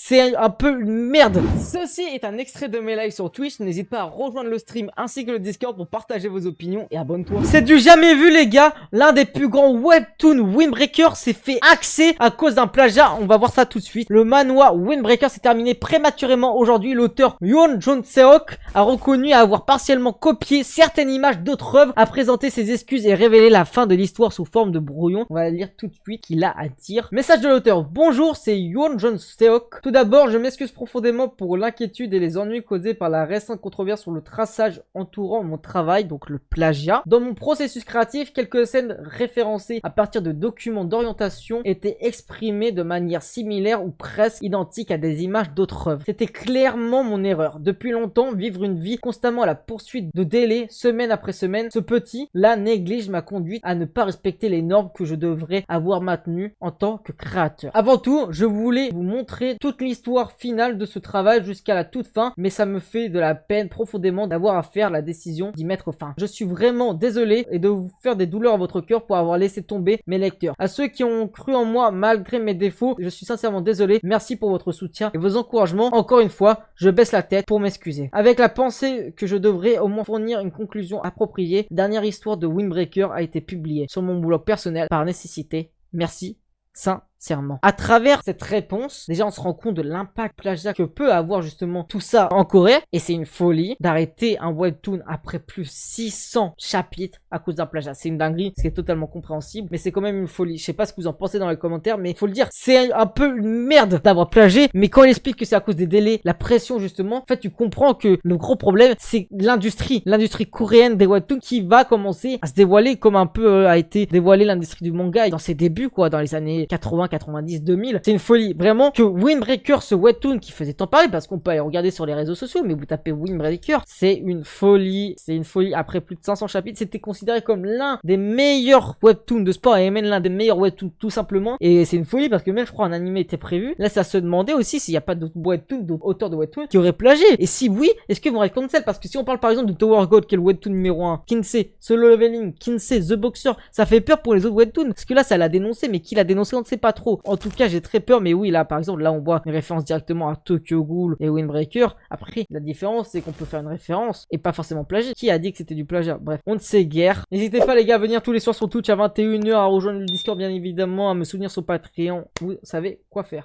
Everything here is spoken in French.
c'est un peu une merde. Ceci est un extrait de mes lives sur Twitch. N'hésite pas à rejoindre le stream ainsi que le Discord pour partager vos opinions et abonne-toi. C'est du jamais vu les gars. L'un des plus grands webtoons Windbreaker s'est fait axer à cause d'un plagiat. On va voir ça tout de suite. Le manhwa Windbreaker s'est terminé prématurément aujourd'hui. L'auteur Yoon Jong-seok a reconnu avoir partiellement copié certaines images d'autres œuvres, a présenté ses excuses et révélé la fin de l'histoire sous forme de brouillon. On va lire tout de suite qu'il a à dire. Message de l'auteur. Bonjour, c'est Yoon Jong-seok. Tout d'abord, je m'excuse profondément pour l'inquiétude et les ennuis causés par la récente controverse sur le traçage entourant mon travail, donc le plagiat. Dans mon processus créatif, quelques scènes référencées à partir de documents d'orientation étaient exprimées de manière similaire ou presque identique à des images d'autres œuvres. C'était clairement mon erreur. Depuis longtemps, vivre une vie constamment à la poursuite de délais, semaine après semaine, ce petit, là, néglige ma conduite à ne pas respecter les normes que je devrais avoir maintenues en tant que créateur. Avant tout, je voulais vous montrer toute l'histoire finale de ce travail jusqu'à la toute fin, mais ça me fait de la peine profondément d'avoir à faire la décision d'y mettre fin. Je suis vraiment désolé et de vous faire des douleurs à votre cœur pour avoir laissé tomber mes lecteurs. À ceux qui ont cru en moi malgré mes défauts, je suis sincèrement désolé. Merci pour votre soutien et vos encouragements. Encore une fois, je baisse la tête pour m'excuser. Avec la pensée que je devrais au moins fournir une conclusion appropriée, dernière histoire de Windbreaker a été publiée sur mon blog personnel par nécessité. Merci, sincèrement. À travers cette réponse, déjà on se rend compte de l'impact plagiat que peut avoir justement tout ça en Corée. Et c'est une folie d'arrêter un webtoon après plus 600 chapitres à cause d'un plagiat. C'est une dinguerie, c'est totalement compréhensible, mais c'est quand même une folie. Je sais pas ce que vous en pensez dans les commentaires, mais il faut le dire, c'est un peu une merde d'avoir plagié. Mais quand il explique que c'est à cause des délais, la pression justement, en fait tu comprends que le gros problème c'est l'industrie coréenne des webtoons qui va commencer à se dévoiler comme un peu a été dévoilée l'industrie du manga dans ses débuts quoi, dans les années 80, 90, 2000. C'est une folie vraiment que Windbreaker, ce webtoon qui faisait tant parler, parce qu'on peut aller regarder sur les réseaux sociaux, mais vous tapez Windbreaker, c'est une folie après plus de 500 chapitres. C'était considéré comme l'un des meilleurs webtoons de sport et même l'un des meilleurs webtoons tout simplement. Et c'est une folie parce que même je crois un anime était prévu. Là ça se demandait aussi s'il n'y a pas d'autres webtoons, d'autres auteurs de webtoons qui auraient plagié. Et si oui, est-ce qu'ils vont être cancel? Parce que si on parle par exemple de Tower God qui est le webtoon numéro 1, Kinsey, Solo Leveling, Kinsey, The Boxer, ça fait peur pour les autres webtoons. Parce que là ça l'a dénoncé, mais qui l'a dénoncé on ne sait pas trop. En tout cas j'ai très peur, mais oui là par exemple là on voit une référence directement à Tokyo Ghoul et Windbreaker. Après la différence c'est qu'on peut faire une référence et pas forcément plagier. Qui a dit que c'était du plagiat? Bref, on ne sait guère. N'hésitez pas les gars à venir tous les soirs sur Twitch à 21 h, à rejoindre le Discord bien évidemment, à me soutenir sur Patreon. Vous savez quoi faire.